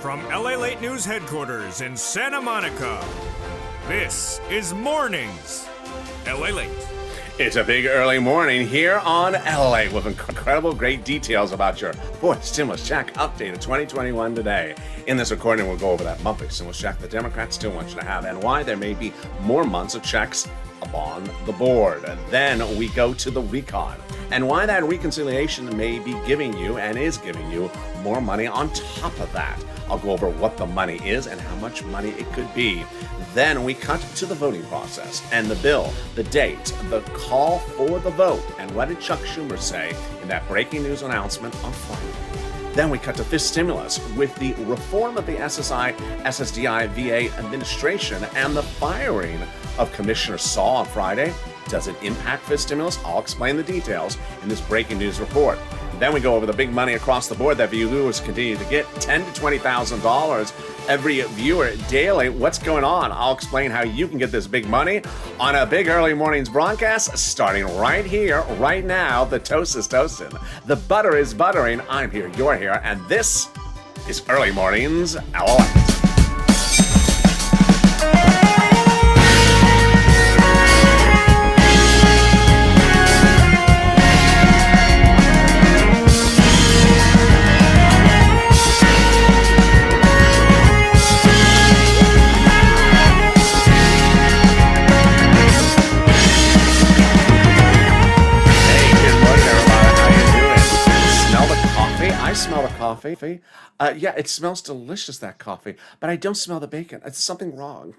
From LALATE News headquarters in Santa Monica, this is Mornings LALATE. It's a big early morning here on LA with incredible great details about your fourth stimulus check update of 2021 today. In this recording, we'll go over that monthly stimulus check the Democrats still want you to have and why there may be more months of checks on the board. Then we go to the recon and why that reconciliation may be giving you and is giving you more money on top of that. I'll go over what the money is and how much money it could be. Then we cut to the voting process and the bill, the date, the call for the vote, and what did Chuck Schumer say in that breaking news announcement on Friday. Then we cut to fifth stimulus with the reform of the SSI, SSDI, VA administration and the firing of Commissioner Saul on Friday. Does it impact fifth stimulus? I'll explain the details in this breaking news report. Then we go over the big money across the board that viewers continue to get, $10,000 to $20,000 every viewer daily. What's going on? I'll explain how you can get this big money on a big early mornings broadcast starting right here, right now. The toast is toasting. The butter is buttering. I'm here, you're here, and this is Early Mornings LALATE. I smell the coffee. Yeah, it smells delicious, that coffee, but I don't smell the bacon. It's something wrong.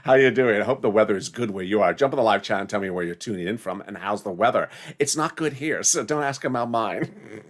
How you doing? I hope the weather is good where you are. Jump in the live chat and tell me where you're tuning in from and how's the weather. It's not good here, so don't ask about mine.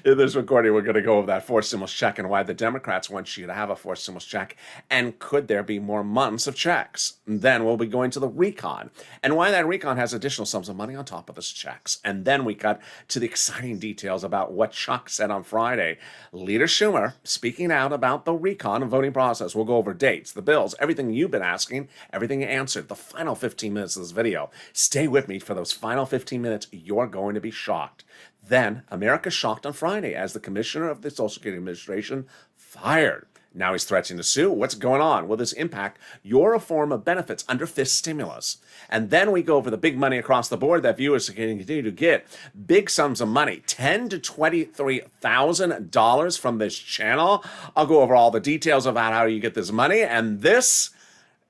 In this recording, we're going to go over that fourth stimulus check and why the Democrats want you to have a fourth stimulus check, and could there be more months of checks? And then we'll be going to the recon and why that recon has additional sums of money on top of those checks. And then we cut to the exciting details about what Chuck said on Friday. Leader Schumer speaking out about the recon and voting process. We'll go over dates, the bills, everything you've been asking, everything answered, the final 15 minutes of this video. Stay with me for those final 15 minutes. You're going to be shocked. Then America shocked on Friday as the commissioner of the Social Security Administration fired. Now he's threatening to sue. What's going on? Will this impact your reform of benefits under fifth stimulus? And then we go over the big money across the board that viewers can continue to get. Big sums of money, $10,000 to $23,000 from this channel. I'll go over all the details about how you get this money. And this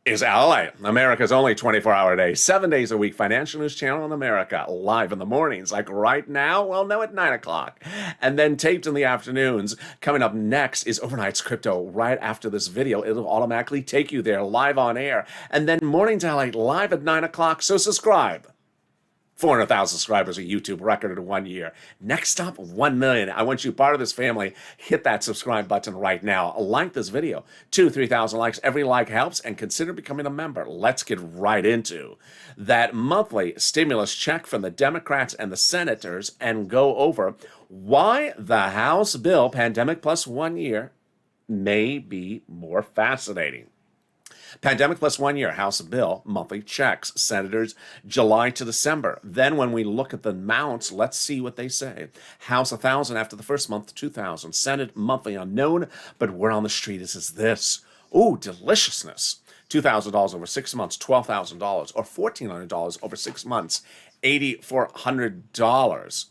is LA, America's only 24-hour day, 7 days a week financial news channel in America, live in the mornings, like right now, well, no, at 9 o'clock, and then taped in the afternoons. Coming up next is Overnight's Crypto. Right after this video, it'll automatically take you there live on air, and then Mornings LA live at 9 o'clock, so subscribe. 400,000 subscribers, a YouTube record in 1 year. Next up, 1 million. I want you part of this family. Hit that subscribe button right now. Like this video. 2,000 to 3,000 likes. Every like helps, and consider becoming a member. Let's get right into that monthly stimulus check from the Democrats and the senators and go over why the House bill, Pandemic Plus 1 year, may be more fascinating. Pandemic Plus 1 year, House bill, monthly checks, senators, July to December. Then when we look at the amounts, let's see what they say. House, 1,000 after the first month, 2,000. Senate, monthly unknown, but word on the street is this. Ooh, deliciousness. $2,000 over 6 months, $12,000, or $1,400 over 6 months, $8,400.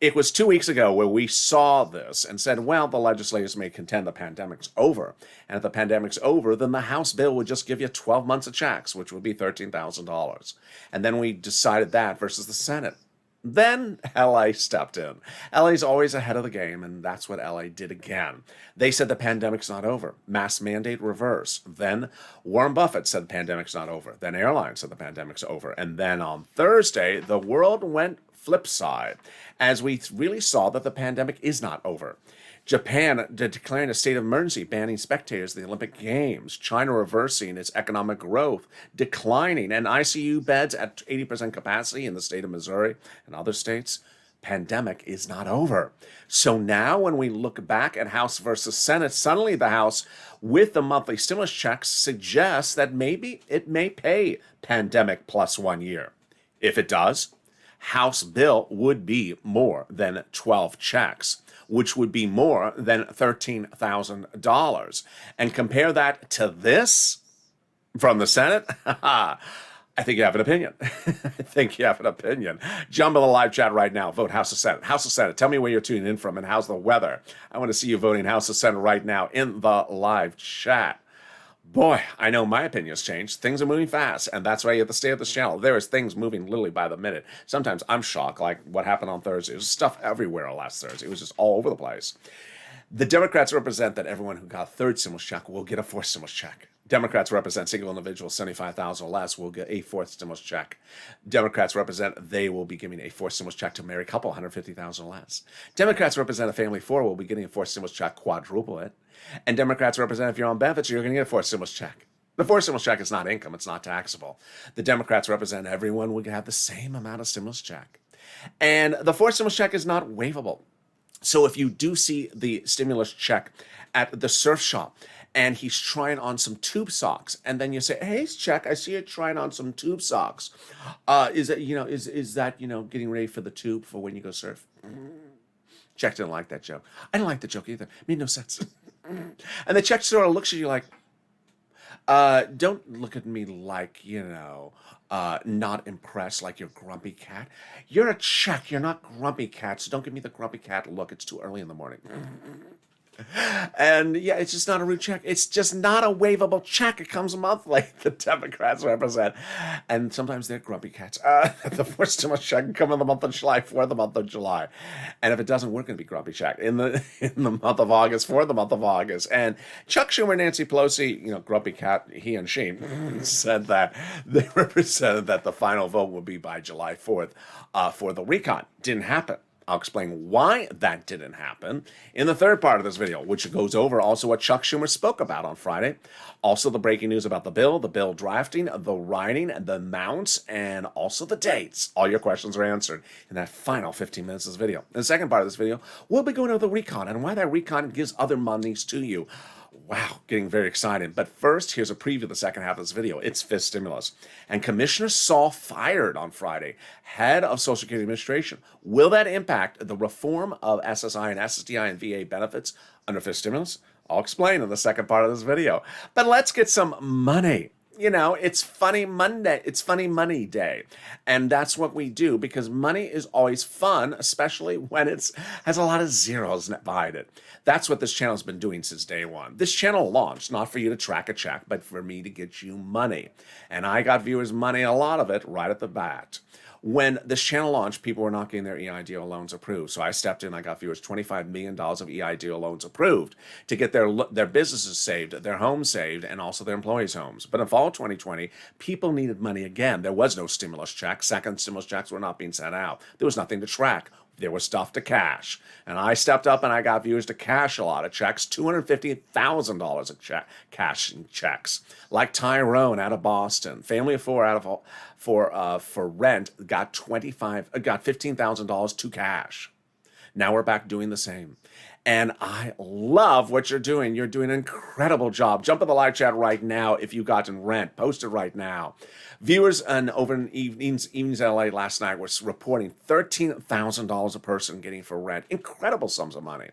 It was 2 weeks ago where we saw this and said, well, the legislators may contend the pandemic's over. And if the pandemic's over, then the House bill would just give you 12 months of checks, which would be $13,000. And then we decided that versus the Senate. Then LA stepped in. LA's always ahead of the game, and that's what LA did again. They said the pandemic's not over. Mask mandate reverse. Then Warren Buffett said the pandemic's not over. Then airlines said the pandemic's over. And then on Thursday, the world went flip side, as we really saw that the pandemic is not over. Japan declaring a state of emergency, banning spectators of the Olympic Games. China reversing its economic growth, declining, and ICU beds at 80% capacity in the state of Missouri and other states. Pandemic is not over. So now when we look back at House versus Senate, suddenly the House with the monthly stimulus checks suggests that maybe it may pay Pandemic Plus 1 year. If it does, House bill would be more than 12 checks. which would be more than $13,000. And compare that to this from the Senate. I think you have an opinion. I think you have an opinion. Jump in the live chat right now. Vote House or Senate. House or Senate. Tell me where you're tuning in from and how's the weather. I want to see you voting House or Senate right now in the live chat. Boy, I know my opinion's changed. Things are moving fast, and that's why you have to stay at this channel. There is things moving literally by the minute. Sometimes I'm shocked, like what happened on Thursday. There's stuff everywhere last Thursday. It was just all over the place. The Democrats represent that everyone who got a third stimulus check will get a fourth stimulus check. Democrats represent single individuals, 75,000 or less, will get a fourth stimulus check. Democrats represent they will be giving a fourth stimulus check to a married couple, 150,000 or less. Democrats represent a family of four will be getting a fourth stimulus check, quadruple it. And Democrats represent if you're on benefits, you're going to get a fourth stimulus check. The fourth stimulus check is not income, it's not taxable. The Democrats represent everyone will have the same amount of stimulus check. And the fourth stimulus check is not waivable. So if you do see the stimulus check at the surf shop and he's trying on some tube socks, and then you say, "Hey, check, I see you trying on some tube socks. Is that getting ready for the tube for when you go surf?" Check didn't like that joke. I didn't like the joke either. It made no sense. And the check sort of looks at you like, don't look at me like, not impressed, like you're grumpy cat. You're a check. You're not grumpy cat. So don't give me the grumpy cat look. It's too early in the morning. And yeah, it's just not a root check. It's just not a waivable check. It comes monthly. The Democrats represent, and sometimes they're grumpy cats. The first stimulus check can come in the month of July for the month of July, and if it doesn't, we're going to be grumpy check in the month of August for the month of August. And Chuck Schumer, Nancy Pelosi, grumpy cat, he and she said that they represented that the final vote will be by July 4th for the recon. Didn't happen. I'll explain why that didn't happen in the third part of this video, which goes over also what Chuck Schumer spoke about on Friday. Also the breaking news about the bill drafting, the writing, the amounts, and also the dates. All your questions are answered in that final 15 minutes of this video. In the second part of this video, we'll be going over the recon and why that recon gives other monies to you. Wow, getting very excited. But first, here's a preview of the second half of this video. It's fifth stimulus. And Commissioner Saul fired on Friday, head of Social Security Administration. Will that impact the reform of SSI and SSDI and VA benefits under fifth stimulus? I'll explain in the second part of this video. But let's get some money. It's Funny Monday. It's Funny Money Day. And that's what we do because money is always fun, especially when it has a lot of zeros behind it. That's what this channel has been doing since day one. This channel launched not for you to track a check, but for me to get you money. And I got viewers money, a lot of it, right at the bat. When this channel launched, people were not getting their EIDL loans approved. So I stepped in, I got viewers $25 million of EIDL loans approved to get their businesses saved, their homes saved, and also their employees' homes. But in fall 2020, people needed money again. There was no stimulus check. Second stimulus checks were not being sent out. There was nothing to track. There was stuff to cash. And I stepped up and I got viewers to cash a lot of checks, $250,000 of cash in checks. Like Tyrone out of Boston, family of four for rent got $15,000 to cash. Now we're back doing the same. And I love what you're doing. You're doing an incredible job. Jump in the live chat right now if you got in rent. Post it right now. Viewers over in evenings LA last night was reporting $13,000 a person getting for rent. Incredible sums of money.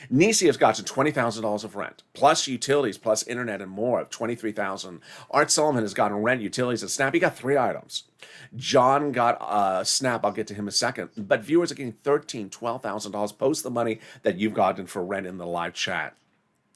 Nisi has gotten $20,000 of rent, plus utilities, plus internet and more of $23,000. Art Sullivan has gotten rent, utilities, and SNAP. He got 3 items. John got SNAP. I'll get to him in a second. But viewers are getting $13,000, $12,000. Post the money that you've gotten for rent in the live chat.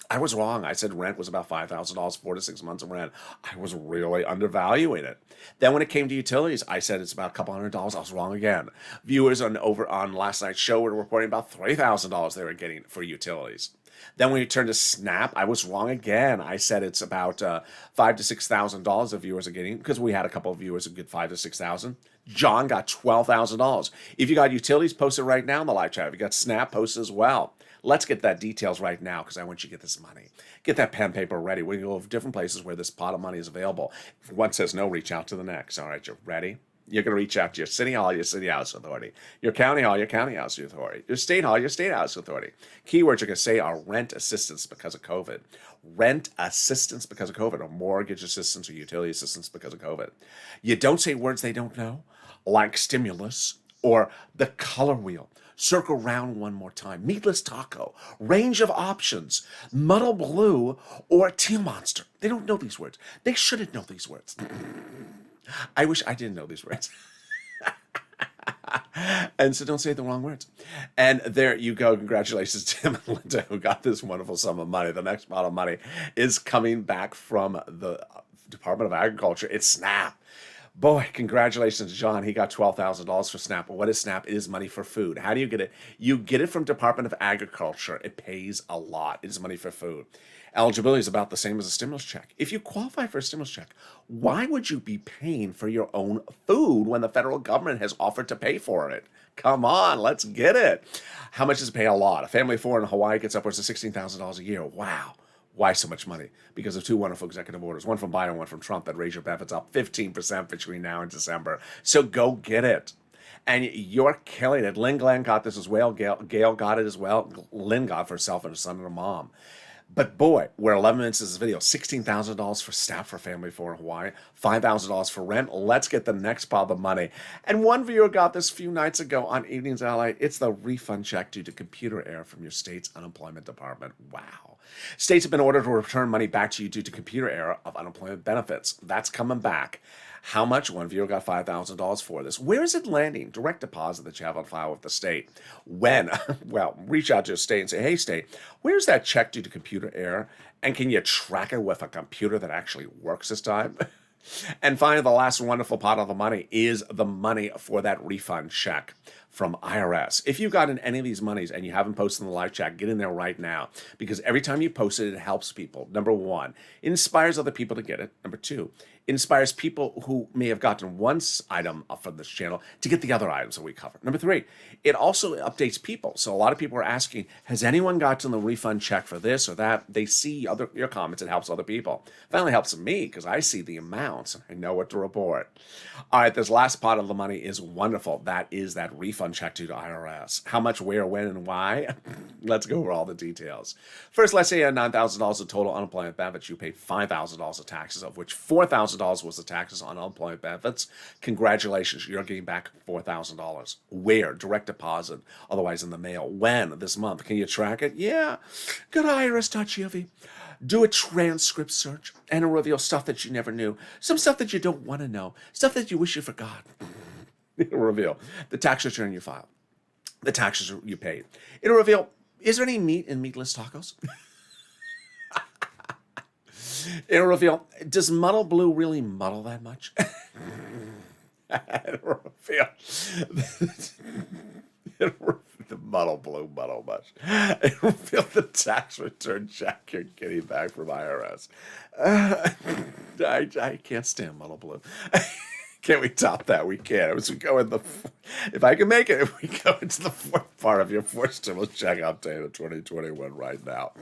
I was wrong. I said rent was about $5,000, 4 to 6 months of rent. I was really undervaluing it. Then when it came to utilities, I said it's about a couple $100. I was wrong again. Viewers over on last night's show were reporting about $3,000 they were getting for utilities. Then when you turned to SNAP, I was wrong again. I said it's about $5,000 to $6,000 of viewers are getting, because we had a couple of viewers who get $5,000 to $6,000. John got $12,000. If you got utilities, post it right now in the live chat. If you got SNAP, post it as well. Let's get that details right now because I want you to get this money. Get that pen paper ready. We can go to different places where this pot of money is available. If one says no, reach out to the next. All right, you're ready? You're going to reach out to your city hall, your city house authority. Your county hall, your county house authority. Your state hall, your state house authority. Keywords you're going to say are rent assistance because of COVID. Rent assistance because of COVID, or mortgage assistance or utility assistance because of COVID. You don't say words they don't know, like stimulus or the color wheel. Circle round one more time. Meatless taco. Range of options. Muddle blue or teal monster. They don't know these words. They shouldn't know these words. I wish I didn't know these words. And so don't say the wrong words. And there you go. Congratulations, Tim and Linda, who got this wonderful sum of money. The next pot of money is coming back from the Department of Agriculture. It's SNAP. Boy, congratulations, John. He got $12,000 for SNAP. What is SNAP? It is money for food. How do you get it? You get it from Department of Agriculture. It pays a lot. It is money for food. Eligibility is about the same as a stimulus check. If you qualify for a stimulus check, why would you be paying for your own food when the federal government has offered to pay for it? Come on, let's get it. How much does it pay? A lot. A family of four in Hawaii gets upwards of $16,000 a year. Wow. Why so much money? Because of two wonderful executive orders, one from Biden, one from Trump, that raise your benefits up 15% between now and December. So go get it. And you're killing it. Lynn Glenn got this as well. Gail got it as well. Lynn got for herself and her son and her mom. But boy, we're 11 minutes into this video. $16,000 for staff for family for Hawaii. $5,000 for rent. Let's get the next pile of money. And one viewer got this a few nights ago on Evenings LA. It's the refund check due to computer error from your state's unemployment department. Wow. States have been ordered to return money back to you due to computer error of unemployment benefits. That's coming back. How much? One viewer got $5,000 for this. Where is it landing? Direct deposit that you have on file with the state. When? Well, reach out to your state and say, hey, state, where's that check due to computer error? And can you track it with a computer that actually works this time? And finally, the last wonderful pot of the money is the money for that refund check from IRS. If you've gotten any of these monies and you haven't posted in the live chat, get in there right now, because every time you post it, it helps people. Number one, it inspires other people to get it. Number two, it inspires people who may have gotten one item from this channel to get the other items that we cover. Number three, it also updates people. So a lot of people are asking, has anyone gotten the refund check for this or that? They see your comments. It helps other people. Finally helps me because I see the amounts and I know what to report. All right, this last pot of the money is wonderful. That is that refund check due to IRS. How much, where, when, and why? Let's go over all the details. First, let's say you had $9,000 of total unemployment benefits. You paid $5,000 of taxes, of which $4,000 was the taxes on unemployment benefits. Congratulations, you're getting back $4,000. Where? Direct deposit, otherwise in the mail. When? This month. Can you track it? Yeah. Go to irs.gov. Do a transcript search, and it'll reveal stuff that you never knew. Some stuff that you don't want to know. Stuff that you wish you forgot. It'll reveal the tax return you filed, the taxes you paid. It'll reveal, is there any meat in meatless tacos? It'll reveal, does muddle blue really muddle that much? It'll reveal, the muddle blue muddle much. It'll reveal the tax return check you're getting back from IRS. I can't stand muddle blue. Can we top that? We can. As we go in if I can make it, if we go into the fourth part of your fourth stimulus check update of 2021 right now.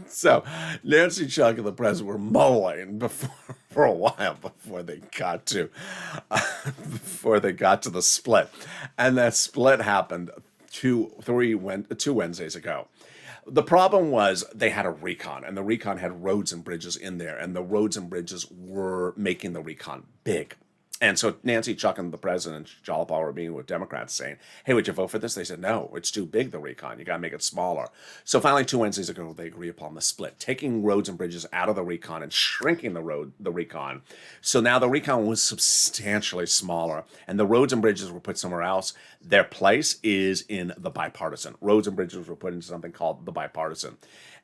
So Nancy, Chuck, and the president were mulling for a while before they got to the split, and that split happened two Wednesdays ago. The problem was they had a recon, and the recon had roads and bridges in there, and the roads and bridges were making the recon big. And so Nancy, Chuck, and the president, Jalapa, were meeting with Democrats saying, hey, would you vote for this? They said, no, it's too big, the recon. You got to make it smaller. So finally, 2 Wednesdays ago, they agreed upon the split, taking roads and bridges out of the recon and shrinking the recon. So now the recon was substantially smaller, and the roads and bridges were put somewhere else. Their place is in the bipartisan. Roads and bridges were put into something called the bipartisan.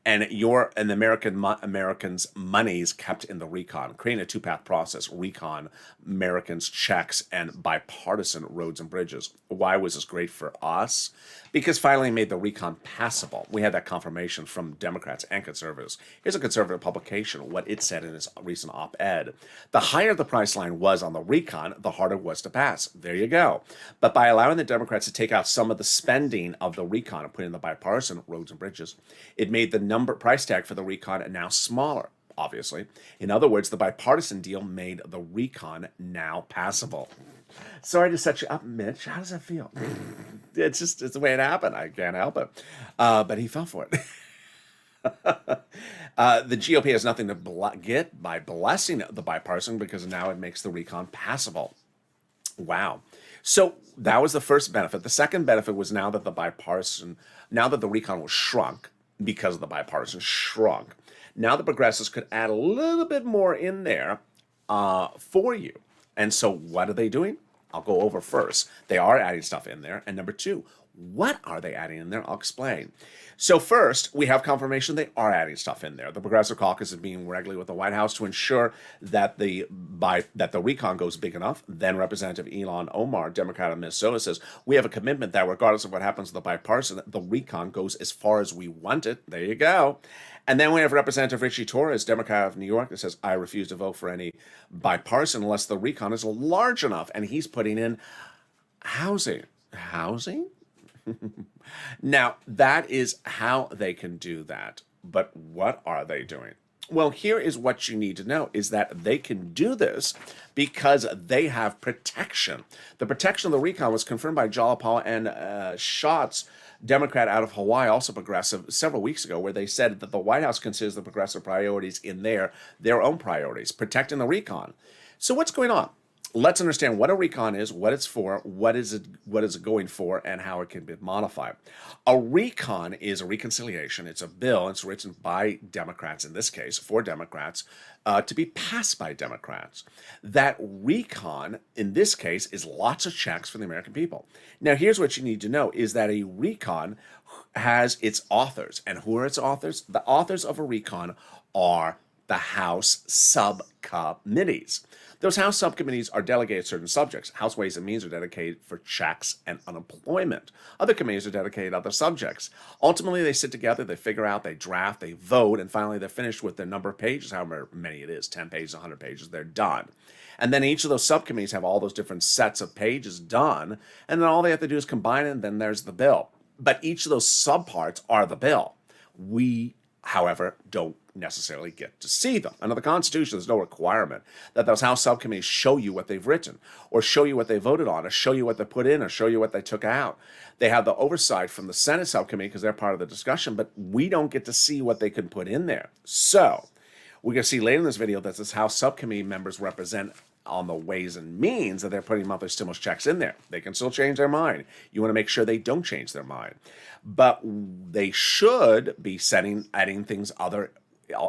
And the Americans' monies kept in the recon, creating a two-path process: recon, Americans' checks, and bipartisan roads and bridges. Why was this great for us? Because finally made the recon passable. We had that confirmation from Democrats and conservatives. Here's a conservative publication, what it said in its recent op-ed. The higher the price line was on the recon, the harder it was to pass. There you go. But by allowing the Democrats to take out some of the spending of the recon and put in the bipartisan roads and bridges, it made the price tag for the recon now smaller, obviously. In other words, the bipartisan deal made the recon now passable. Sorry to set you up, Mitch. How does that feel? It's the way it happened. I can't help it. But he fell for it. The GOP has nothing to get by blessing the bipartisan, because now it makes the recon passable. Wow. So that was the first benefit. The second benefit was now that the recon was shrunk because of the bipartisan shrunk, now the progressives could add a little bit more in there for you. And so what are they doing? I'll go over first. They are adding stuff in there. And number two, what are they adding in there? I'll explain. So first, we have confirmation they are adding stuff in there. The Progressive Caucus is meeting regularly with the White House to ensure that the recon goes big enough. Then Representative Ilhan Omar, Democrat of Minnesota, says, we have a commitment that regardless of what happens to the bipartisan, the recon goes as far as we want it. There you go. And then we have Representative Richie Torres, Democrat of New York, that says, I refuse to vote for any bipartisan unless the recon is large enough. And he's putting in housing. Housing? Now, that is how they can do that. But what are they doing? Well, here is what you need to know, is that they can do this because they have protection. The protection of the recon was confirmed by Jalopal and Schatz, Democrat out of Hawaii, also progressive, several weeks ago, where they said that the White House considers the progressive priorities in their own priorities, protecting the recon. So what's going on? Let's understand what a recon is, what it's for, what is it going for, and how it can be modified. A recon is a reconciliation. It's a bill. It's written by Democrats, in this case, for Democrats, to be passed by Democrats. That recon, in this case, is lots of checks for the American people. Now, here's what you need to know, is that a recon has its authors. And who are its authors? The authors of a recon are the House subcommittees. Those House subcommittees are delegated certain subjects. House Ways and Means are dedicated for checks and unemployment. Other committees are dedicated to other subjects. Ultimately, they sit together, they figure out, they draft, they vote, and finally they're finished with their number of pages, however many it is, 10 pages, 100 pages, they're done. And then each of those subcommittees have all those different sets of pages done, and then all they have to do is combine it, and then there's the bill. But each of those subparts are the bill. We, however, don't necessarily get to see them. Under the Constitution, there's no requirement that those House subcommittees show you what they've written, or show you what they voted on, or show you what they put in, or show you what they took out. They have the oversight from the Senate subcommittee because they're part of the discussion, but we don't get to see what they can put in there. So we're going to see later in this video that this House subcommittee members represent on the Ways and Means that they're putting monthly stimulus checks in there. They can still change their mind. You want to make sure they don't change their mind. But they should be adding things other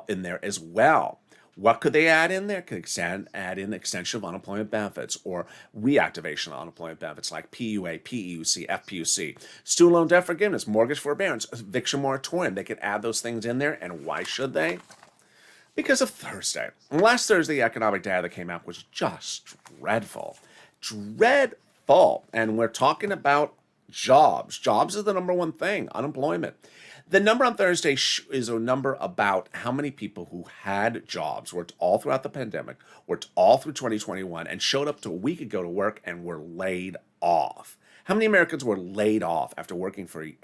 in there as well. What could they add in there? Could add in extension of unemployment benefits or reactivation of unemployment benefits like PUA, PEUC, FPUC, student loan debt forgiveness, mortgage forbearance, eviction moratorium. They could add those things in there. And why should they? Because of Thursday. Last Thursday, the economic data that came out was just dreadful. Dreadful. And we're talking about jobs. Jobs is the number one thing, unemployment. The number on Thursday is a number about how many people who had jobs, worked all throughout the pandemic, worked all through 2021, and showed up to a week ago to work and were laid off. How many Americans were laid off after working through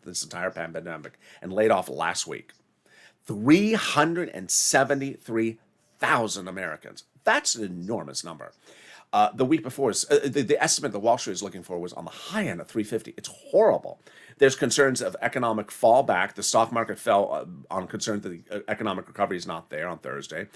this entire pandemic and laid off last week? 373,000 Americans. That's an enormous number. The week before, the estimate that Wall Street is looking for was on the high end of 350. It's horrible. There's concerns of economic fallback. The stock market fell on concerns that the economic recovery is not there on Thursday.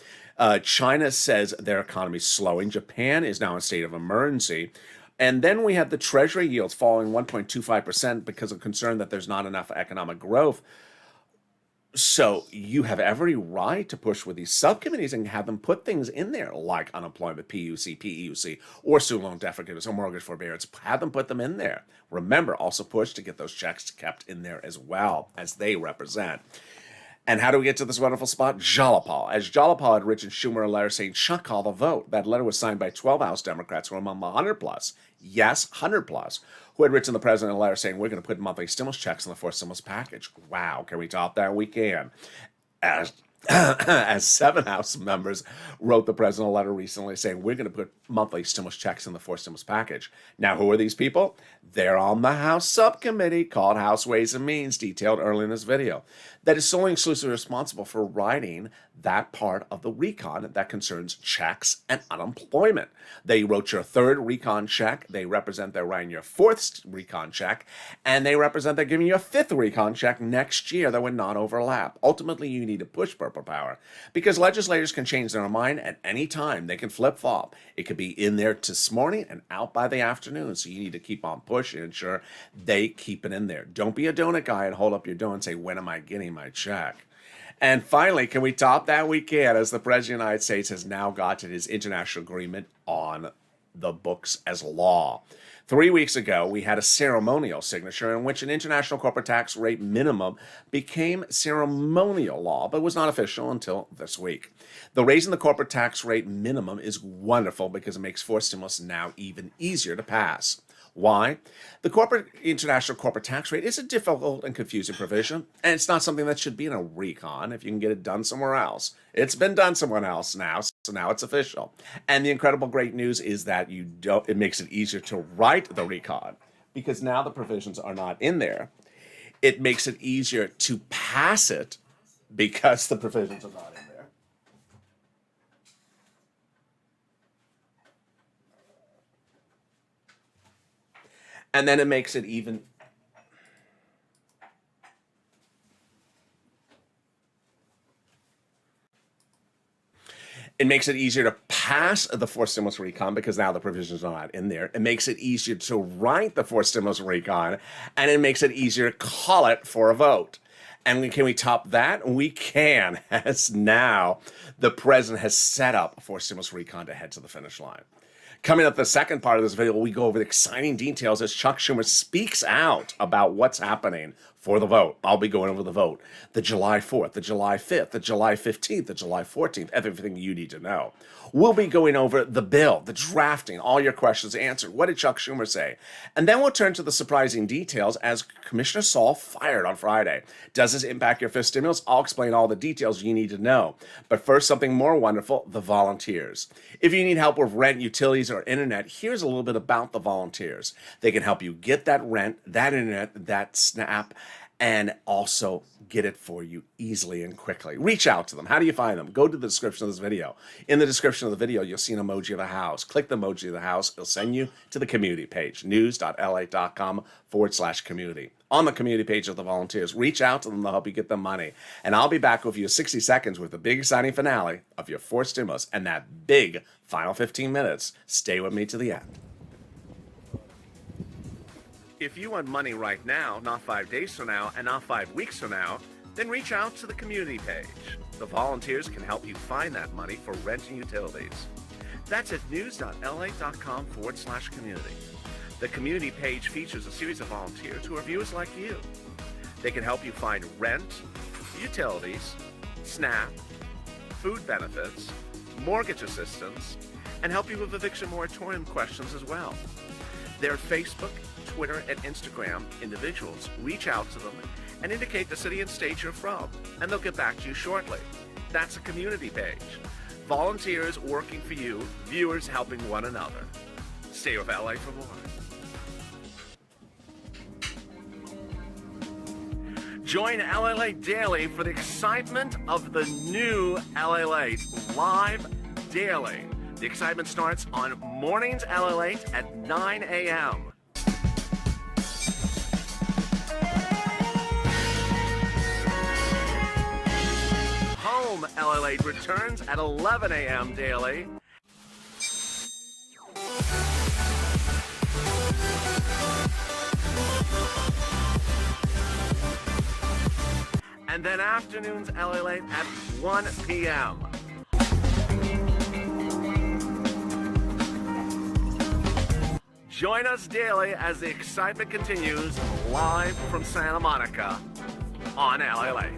China says their economy is slowing. Japan is now in a state of emergency. And then we have the Treasury yields falling 1.25% because of concern that there's not enough economic growth. So you have every right to push with these subcommittees and have them put things in there like unemployment, PUC, PEUC, or student loan debt forgiveness, or mortgage forbearance. Have them put them in there. Remember, also push to get those checks kept in there as well, as they represent. And how do we get to this wonderful spot? Jalopal. As Jalopal had written Schumer a letter saying, "Chuck, call the vote." That letter was signed by 12 House Democrats who were among the 100 plus. Yes, 100 plus. Who had written the president a letter saying, we're going to put monthly stimulus checks in the fourth stimulus package. Wow, can we top that? We can. As 7 House members wrote the president a letter recently saying, we're going to put monthly stimulus checks in the fourth stimulus package. Now, who are these people? They're on the House subcommittee called House Ways and Means, detailed early in this video, that is solely exclusively responsible for writing that part of the recon that concerns checks and unemployment. They wrote your third recon check. They represent they're writing your fourth recon check, and they represent they're giving you a fifth recon check next year that would not overlap. Ultimately, you need to push for purple power, because legislators can change their mind at any time. They can flip-flop. It could be in there this morning and out by the afternoon, so you need to keep on pushing and ensure they keep it in there. Don't be a donut guy and hold up your donut and say, when am I getting my check? And finally, can we top that? We can, as the President of the United States has now gotten his international agreement on the books as law. 3 weeks ago, we had a ceremonial signature in which an international corporate tax rate minimum became ceremonial law, but was not official until this week. The raising the corporate tax rate minimum is wonderful because it makes forced stimulus now even easier to pass. Why? The international corporate tax rate is a difficult and confusing provision, and it's not something that should be in a recon if you can get it done somewhere else. It's been done somewhere else now, so now it's official. And the incredible great news is that it makes it easier to write the recon, because now the provisions are not in there. It makes it easier to pass it because the provisions are not in there. And then it makes it even easier to pass the forced stimulus recon because now the provisions are not in there. It makes it easier to write the forced stimulus recon, and it makes it easier to call it for a vote. And can we top that? We can, as now the president has set up a forced stimulus recon to head to the finish line. Coming up the second part of this video, we go over the exciting details as Chuck Schumer speaks out about what's happening for the vote. I'll be going over the vote, the July 4th, the July 5th, the July 15th, the July 14th, everything you need to know. We'll be going over the bill, the drafting, all your questions answered. What did Chuck Schumer say? And then we'll turn to the surprising details as Commissioner Saul fired on Friday. Does this impact your fifth stimulus? I'll explain all the details you need to know. But first, something more wonderful, the volunteers. If you need help with rent, utilities, or internet, here's a little bit about the volunteers. They can help you get that rent, that internet, that SNAP, and also get it for you easily and quickly. Reach out to them. How do you find them? Go to the description of this video. In the description of the video, you'll see an emoji of a house. Click the emoji of the house. It'll send you to the community page, news.lalate.com/community. On the community page of the volunteers, reach out to them. They'll help you get the money. And I'll be back with you in 60 seconds with the big exciting finale of your fourth stimulus and that big final 15 minutes. Stay with me to the end. If you want money right now, not 5 days from now, and not 5 weeks from now, then reach out to the community page. The volunteers can help you find that money for rent and utilities. That's at news.lalate.com/community. The community page features a series of volunteers who are viewers like you. They can help you find rent, utilities, SNAP, food benefits, mortgage assistance, and help you with eviction moratorium questions as well. Their Facebook, Twitter, and Instagram individuals reach out to them and indicate the city and state you're from, and they'll get back to you shortly. That's a community page. Volunteers working for you, viewers helping one another. Stay with LA for more. Join LALATE Daily for the excitement of the new LALATE live daily. The excitement starts on mornings LALATE at 9 a.m. Home LALATE returns at 11 a.m. daily. And then afternoons LALATE at 1 p.m. Join us daily as the excitement continues live from Santa Monica on LALATE.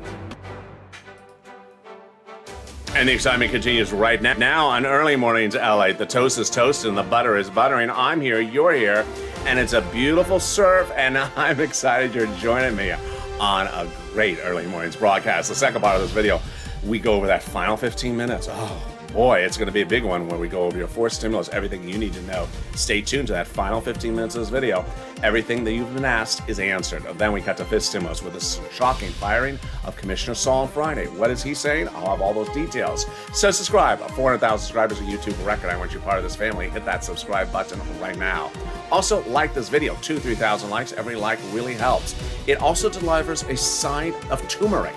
And the excitement continues right now on early mornings LALATE. The toast is toasted and the butter is buttering. I'm here, you're here, and it's a beautiful surf, and I'm excited you're joining me on a great early mornings broadcast. The second part of this video, we go over that final 15 minutes. Oh boy, it's going to be a big one where we go over your fourth stimulus, everything you need to know. Stay tuned to that final 15 minutes of this video. Everything that you've been asked is answered. Then we cut to fifth stimulus with a shocking firing of Commissioner Saul on Friday. What is he saying? I'll have all those details. So subscribe. 400,000 subscribers, a YouTube record. I want you part of this family. Hit that subscribe button right now. Also, like this video. 2,000-3,000 likes. Every like really helps. It also delivers a side of turmeric.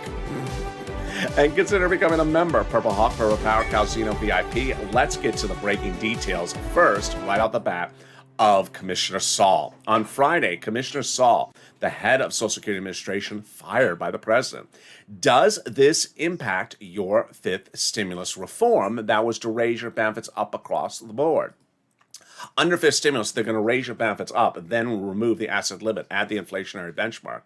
and consider becoming a member. Purple Hawk, Purple Power, Calzino VIP. Let's get to the breaking details first, right off the bat, of Commissioner Saul. On Friday, Commissioner Saul, the head of Social Security Administration, fired by the president. Does this impact your fifth stimulus reform that was to raise your benefits up across the board? Under fifth stimulus, they're going to raise your benefits up, then remove the asset limit, add the inflationary benchmark,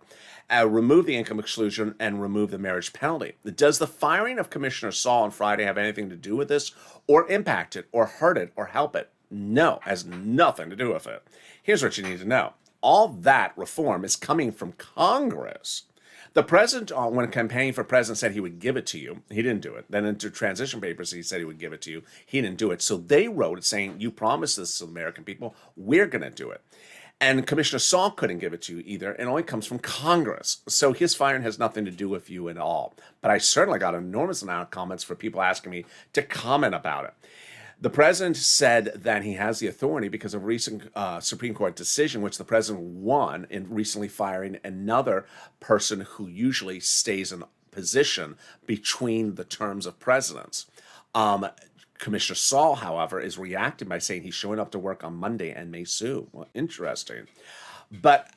remove the income exclusion, and remove the marriage penalty. Does the firing of Commissioner Saul on Friday have anything to do with this, or impact it, or hurt it, or help it? No, has nothing to do with it. Here's what you need to know. All that reform is coming from Congress. The president, when campaigning for president, said he would give it to you. He didn't do it. Then into transition papers, he said he would give it to you. He didn't do it. So they wrote it saying, you promised this to the American people. We're going to do it. And Commissioner Saul couldn't give it to you either. It only comes from Congress. So his firing has nothing to do with you at all. But I certainly got an enormous amount of comments for people asking me to comment about it. The president said that he has the authority because of a recent Supreme Court decision, which the president won in recently firing another person who usually stays in position between the terms of presidents. Commissioner Saul, however, is reacting by saying he's showing up to work on Monday and may sue. Well, interesting. But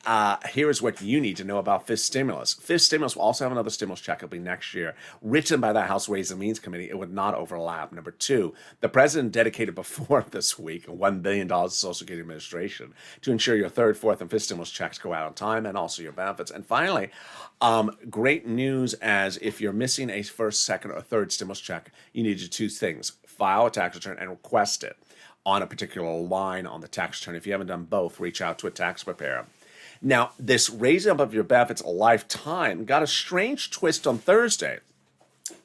here's what you need to know about fifth stimulus. Fifth stimulus will also have another stimulus check. It'll be next year, written by the House Ways and Means Committee. It would not overlap. Number two, the president dedicated before this week $1 billion to Social Security Administration to ensure your third, fourth, and fifth stimulus checks go out on time and also your benefits. And finally, great news as if you're missing a first, second, or third stimulus check, you need to do two things. File a tax return and request it on a particular line on the tax return. If you haven't done both, reach out to a tax preparer. Now, this raising up of your benefits a lifetime got a strange twist on Thursday.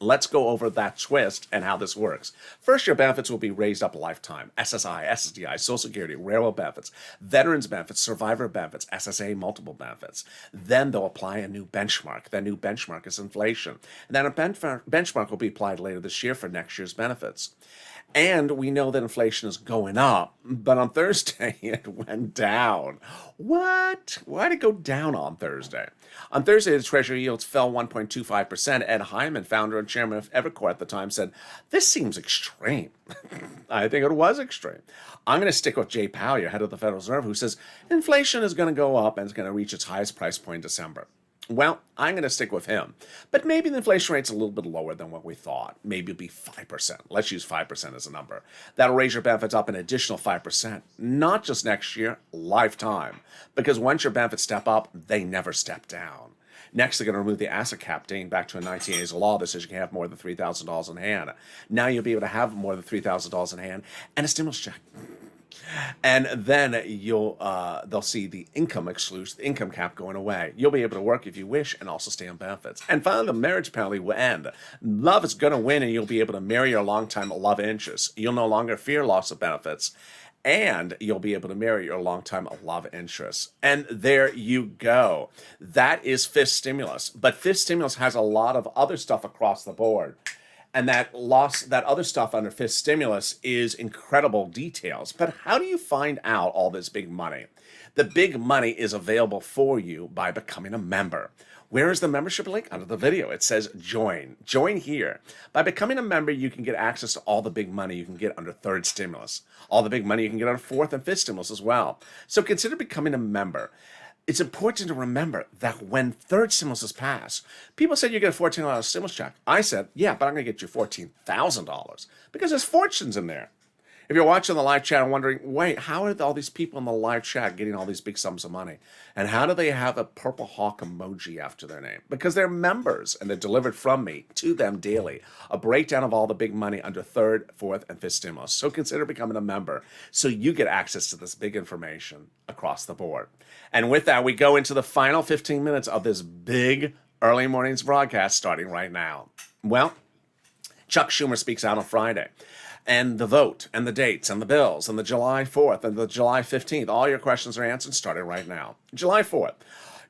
Let's go over that twist and how this works. First, your benefits will be raised up a lifetime. SSI, SSDI, Social Security, railroad benefits, veterans benefits, survivor benefits, SSA, multiple benefits. Then they'll apply a new benchmark. That new benchmark is inflation. And then a benchmark will be applied later this year for next year's benefits. And we know that inflation is going up, but on Thursday it went down. What? Why did it go down on Thursday? On Thursday, the Treasury yields fell 1.25%. Ed Hyman, founder and chairman of Evercore at the time, said, "This seems extreme." I think it was extreme. I'm going to stick with Jay Powell, head of the Federal Reserve, who says inflation is going to go up and it's going to reach its highest price point in December. Well, I'm going to stick with him. But maybe the inflation rate's a little bit lower than what we thought. Maybe it'll be 5%. Let's use 5% as a number. That'll raise your benefits up an additional 5%. Not just next year, lifetime. Because once your benefits step up, they never step down. Next, they're going to remove the asset cap dating back to a 1980s law that says you can have more than $3,000 in hand. Now you'll be able to have more than $3,000 in hand and a stimulus check. And then they'll see the income exclusion, the income cap going away. You'll be able to work if you wish and also stay on benefits. And finally, the marriage penalty will end. Love is going to win and you'll be able to marry your longtime love interest. You'll no longer fear loss of benefits. And you'll be able to marry your longtime love interest. And there you go. That is fifth stimulus. But fifth stimulus has a lot of other stuff across the board. And that other stuff under fifth stimulus is incredible details. But how do you find out all this big money? The big money is available for you by becoming a member. Where is the membership link? Under the video. It says join. Join here. By becoming a member, you can get access to all the big money you can get under third stimulus. All the big money you can get under fourth and fifth stimulus as well. So consider becoming a member. It's important to remember that when third stimulus is passed, people said you get a $14 stimulus check. I said, yeah, but I'm going to get you $14,000 because there's fortunes in there. If you're watching the live chat and wondering, wait, how are all these people in the live chat getting all these big sums of money? And how do they have a purple hawk emoji after their name? Because they're members and they're delivered from me to them daily. A breakdown of all the big money under third, fourth, and fifth stimulus. So consider becoming a member so you get access to this big information across the board. And with that, we go into the final 15 minutes of this big early mornings broadcast starting right now. Well, Chuck Schumer speaks out on Friday. And the vote, and the dates, and the bills, and the July 4th, and the July 15th. All your questions are answered starting right now. July 4th.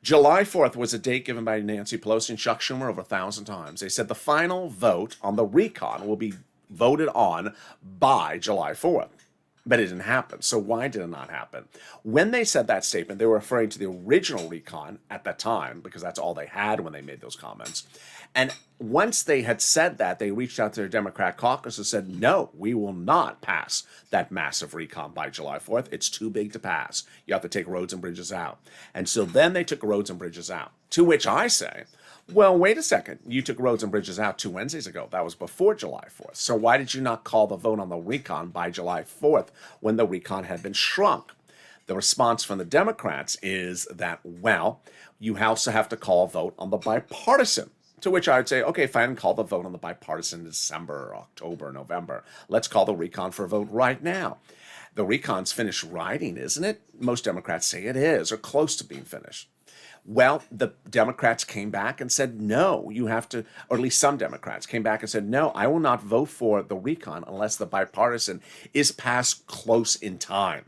July 4th was a date given by Nancy Pelosi and Chuck Schumer over 1,000 times. They said the final vote on the recon will be voted on by July 4th. But it didn't happen. So why did it not happen? When they said that statement, they were referring to the original recon at that time, because that's all they had when they made those comments. And once they had said that, they reached out to their Democrat caucus and said, no, we will not pass that massive recon by July 4th. It's too big to pass. You have to take roads and bridges out. And so then they took roads and bridges out, to which I say, well, wait a second. You took roads and bridges out 2 Wednesdays ago. That was before July 4th. So why did you not call the vote on the recon by July 4th when the recon had been shrunk? The response from the Democrats is that, well, you also have to call a vote on the bipartisan. To which I would say, okay, fine, call the vote on the bipartisan in December, October, November. Let's call the recon for a vote right now. The recon's finished writing, isn't it? Most Democrats say it is, or close to being finished. Well, the Democrats came back and said, no, you have to, or at least some Democrats came back and said, no, I will not vote for the recon unless the bipartisan is passed close in time.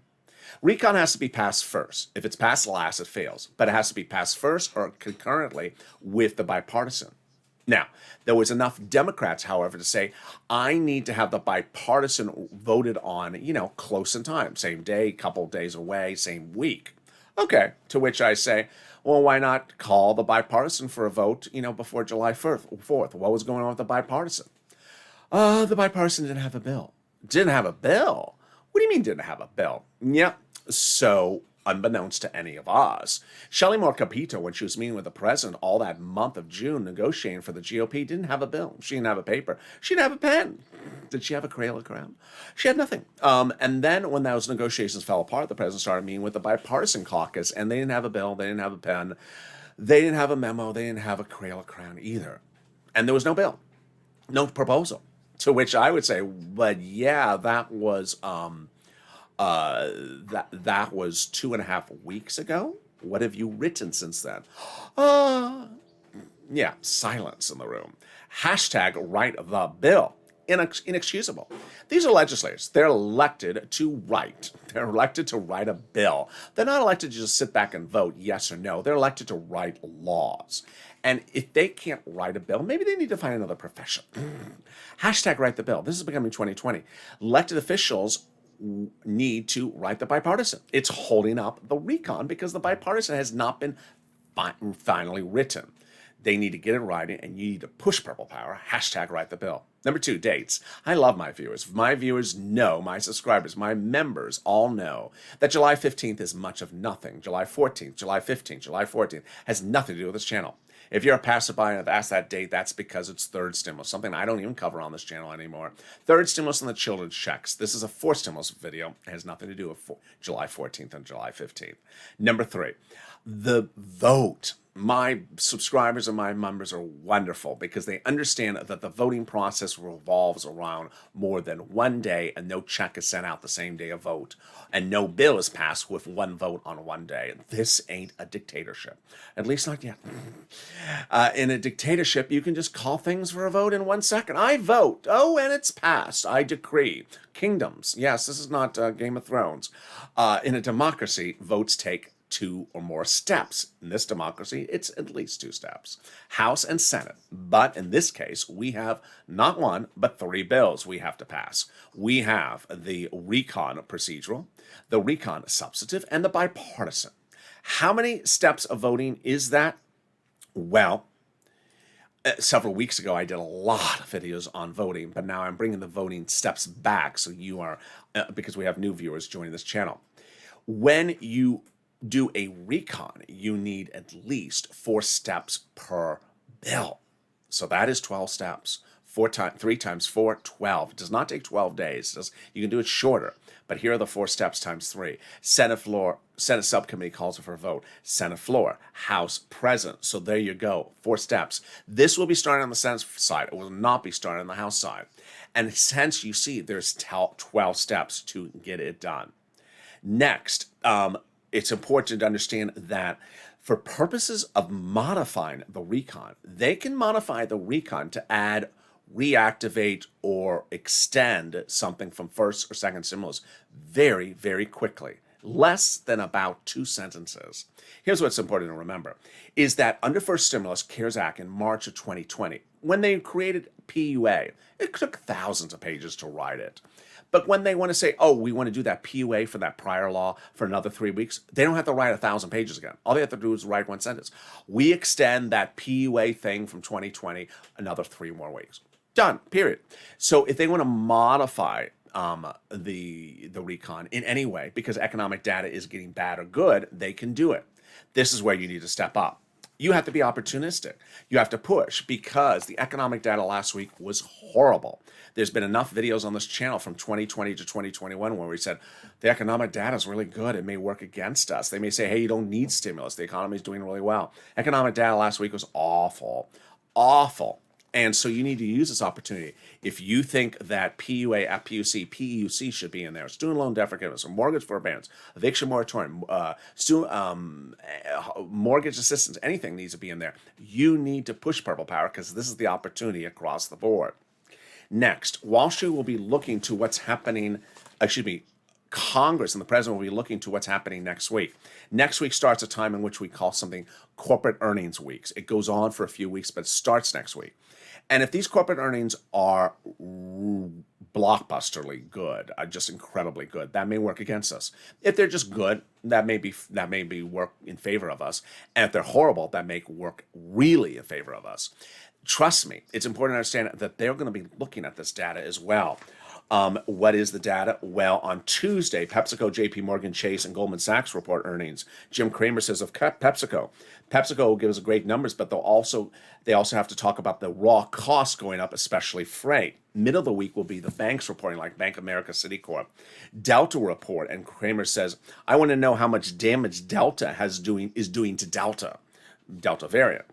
Recon has to be passed first. If it's passed last, it fails. But it has to be passed first or concurrently with the bipartisan. Now, there was enough Democrats, however, to say, I need to have the bipartisan voted on, close in time. Same day, couple days away, same week. Okay, to which I say, well, why not call the bipartisan for a vote, before July 4th? What was going on with the bipartisan? The bipartisan didn't have a bill. Didn't have a bill? What do you mean didn't have a bill? Yeah, so unbeknownst to any of us, Shelley Moore Capito, when she was meeting with the president all that month of June negotiating for the GOP, didn't have a bill. She didn't have a paper. She didn't have a pen. Did she have a Crayola crown? She had nothing. And then when those negotiations fell apart, the president started meeting with the bipartisan caucus, and they didn't have a bill. They didn't have a pen. They didn't have a memo. They didn't have a Crayola crown either. And there was no bill, no proposal. To which I would say, but yeah, that was that was 2.5 weeks ago. What have you written since then? Yeah, silence in the room. Hashtag write the bill. Inexcusable. These are legislators. They're elected to write. They're elected to write a bill. They're not elected to just sit back and vote yes or no. They're elected to write laws. And if they can't write a bill, maybe they need to find another profession. Hashtag write the bill. This is becoming 2020. Elected officials need to write the bipartisan. It's holding up the recon because the bipartisan has not been finally written. They need to get it right, and you need to push purple power. Hashtag write the bill. Number 2, dates. I love my viewers. My viewers know, my subscribers, my members all know that July 15th is much of nothing. July 14th, July 15th, July 14th has nothing to do with this channel. If you're a passerby and have asked that date, that's because it's third stimulus, something I don't even cover on this channel anymore. Third stimulus and the children's checks. This is a fourth stimulus video. It has nothing to do with July 14th and July 15th. Number 3, the vote. My subscribers and my members are wonderful because they understand that the voting process revolves around more than one day, and no check is sent out the same day of vote, and no bill is passed with one vote on one day. This ain't a dictatorship, at least not yet. In a dictatorship, you can just call things for a vote in 1 second. I vote. Oh, and it's passed. I decree. Kingdoms. Yes, this is not Game of Thrones. In a democracy, votes take 2 or more steps. In this democracy, it's at least 2 steps. House and Senate. But in this case, we have not 1, but 3 bills we have to pass. We have the recon procedural, the recon substantive, and the bipartisan. How many steps of voting is that? Well, several weeks ago, I did a lot of videos on voting, but now I'm bringing the voting steps back. So you are, because we have new viewers joining this channel. When you do a recon, you need at least 4 steps per bill. So that is 12 steps. 3 times 4, 12. It does not take 12 days. You can do it shorter, but here are the 4 steps times 3. Senate floor, Senate subcommittee calls for a vote. Senate floor, House present. So there you go, 4 steps. This will be starting on the Senate side. It will not be starting on the House side. And hence you see there's 12 steps to get it done. Next, it's important to understand that for purposes of modifying the recon, they can modify the recon to add, reactivate, or extend something from first or second stimulus very, very quickly. Less than about 2 sentences. Here's what's important to remember, is that under first stimulus, CARES Act in March of 2020, when they created PUA, it took thousands of pages to write it. But when they want to say, oh, we want to do that PUA for that prior law for another 3 weeks, they don't have to write 1,000 pages again. All they have to do is write one sentence. We extend that PUA thing from 2020 another 3 more weeks. Done, period. So if they want to modify the recon in any way because economic data is getting bad or good, they can do it. This is where you need to step up. You have to be opportunistic. You have to push because the economic data last week was horrible. There's been enough videos on this channel from 2020 to 2021 where we said the economic data is really good. It may work against us. They may say, hey, you don't need stimulus. The economy is doing really well. Economic data last week was awful, awful. And so you need to use this opportunity. If you think that PUA, PUC should be in there, student loan debt forgiveness, or mortgage forbearance, eviction moratorium, mortgage assistance, anything needs to be in there, you need to push Purple Power because this is the opportunity across the board. Next, Wall Street will be looking to what's happening, Congress and the president will be looking to what's happening next week. Next week starts a time in which we call something corporate earnings weeks. It goes on for a few weeks, but it starts next week. And if these corporate earnings are blockbusterly good, just incredibly good, that may work against us. If they're just good, that may be work in favor of us. And if they're horrible, that may work really in favor of us. Trust me, it's important to understand that they're going to be looking at this data as well. What is the data? Well, on Tuesday, PepsiCo, JP Morgan Chase, and Goldman Sachs report earnings. Jim Cramer says of PepsiCo will give us great numbers, but they also have to talk about the raw costs going up, especially freight. Middle of the week will be the banks reporting, like Bank of America, Citicorp. Delta report, and Cramer says, I want to know how much damage Delta is doing to Delta variant.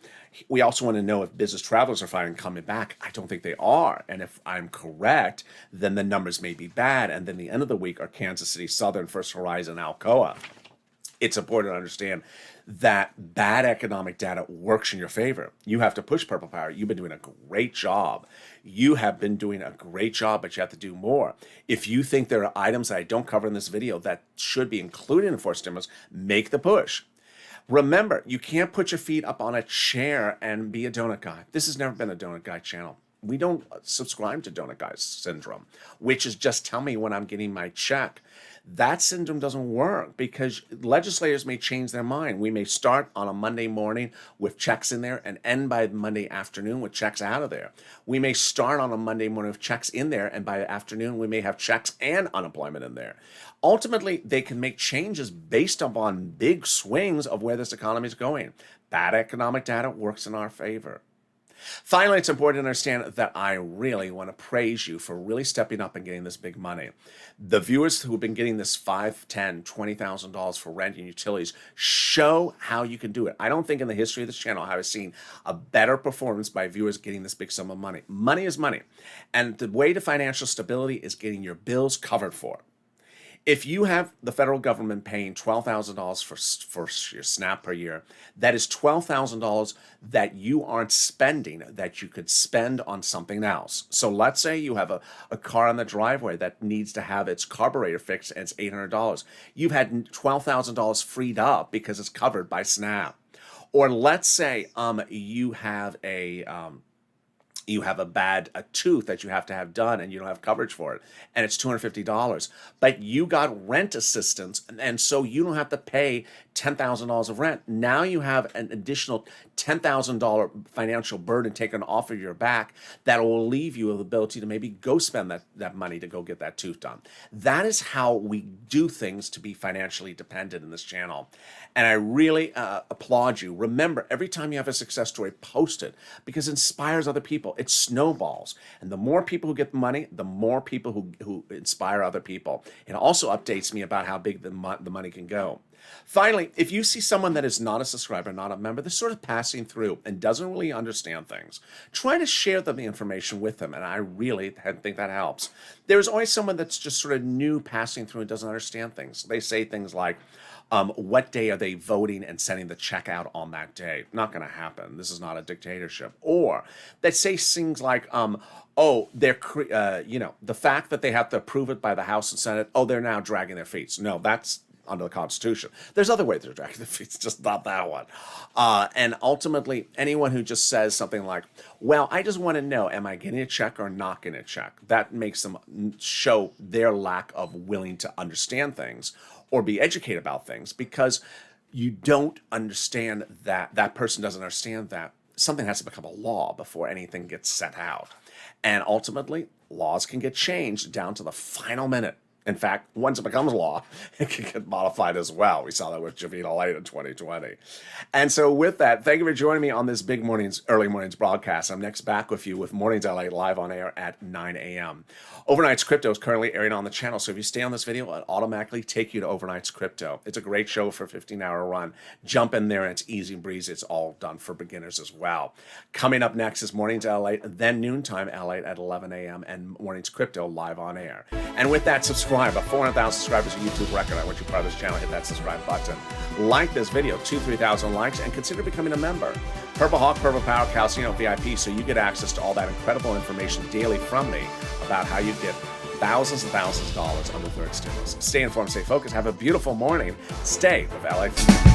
We also want to know if business travelers are finally coming back. I don't think they are. And if I'm correct, then the numbers may be bad. And then the end of the week are Kansas City Southern, First Horizon, Alcoa. It's important to understand that bad economic data works in your favor. You have to push Purple Power. You've been doing a great job. You have been doing a great job, but you have to do more. If you think there are items that I don't cover in this video that should be included in forced stimulus, make the push. Remember, you can't put your feet up on a chair and be a donut guy. This has never been a donut guy channel. We don't subscribe to donut guy syndrome, which is just tell me when I'm getting my check. That syndrome doesn't work because legislators may change their mind. We may start on a Monday morning with checks in there and end by Monday afternoon with checks out of there. We may start on a Monday morning with checks in there, and by afternoon we may have checks and unemployment in there. Ultimately, they can make changes based upon big swings of where this economy is going. Bad economic data works in our favor. Finally, it's important to understand that I really want to praise you for really stepping up and getting this big money. The viewers who have been getting this $5,000, $10,000, $20,000 for rent and utilities show how you can do it. I don't think in the history of this channel have I seen a better performance by viewers getting this big sum of money. Money is money. And the way to financial stability is getting your bills covered for. If you have the federal government paying $12,000 for your SNAP per year, that is $12,000 that you aren't spending that you could spend on something else. So let's say you have a car on the driveway that needs to have its carburetor fixed and it's $800. You've had $12,000 freed up because it's covered by SNAP. Or let's say you have a tooth that you have to have done and you don't have coverage for it and it's $250, but you got rent assistance and so you don't have to pay $10,000 of rent. Now you have an additional $10,000 financial burden taken off of your back that will leave you with the ability to maybe go spend that money to go get that tooth done. That is how we do things to be financially dependent in this channel. And I really applaud you. Remember, every time you have a success story, post it because it inspires other people. It snowballs. And the more people who get the money, the more people who inspire other people. It also updates me about how big the money can go. Finally, if you see someone that is not a subscriber, not a member, they're sort of passing through and doesn't really understand things, try to share the information with them, and I really think that helps. There's always someone that's just sort of new passing through and doesn't understand things. They say things like, what day are they voting and sending the check out on that day? Not going to happen. This is not a dictatorship. Or they say things like, the fact that they have to approve it by the House and Senate, they're now dragging their feet. No, that's under the Constitution. There's other ways to drag their feet, it's just not that one. And ultimately, anyone who just says something like, well, I just want to know, am I getting a check or not getting a check? That makes them show their lack of willing to understand things or be educated about things, because you don't understand that person doesn't understand that something has to become a law before anything gets set out. And ultimately, laws can get changed down to the final minute. In fact, once it becomes law, it can get modified as well. We saw that with Javita Light in 2020. And so with that, thank you for joining me on this early mornings broadcast. I'm next back with you with Mornings LA live on air at 9 a.m. Overnight's Crypto is currently airing on the channel, so if you stay on this video, it'll automatically take you to Overnight's Crypto. It's a great show for a 15-hour run. Jump in there, and it's easy breezy. It's all done for beginners as well. Coming up next is Mornings LA, then Noontime LA at 11 a.m. and Mornings Crypto live on air. And with that, subscribe. About 400,000 subscribers, a YouTube record. I want you part of this channel. Hit that subscribe button. Like this video, 2,000-3,000 likes, and consider becoming a member. Purple Hawk, Purple Power, Calcino VIP, so you get access to all that incredible information daily from me about how you get thousands and thousands of dollars on the third stimulus. Stay informed, stay focused. Have a beautiful morning. Stay with LA.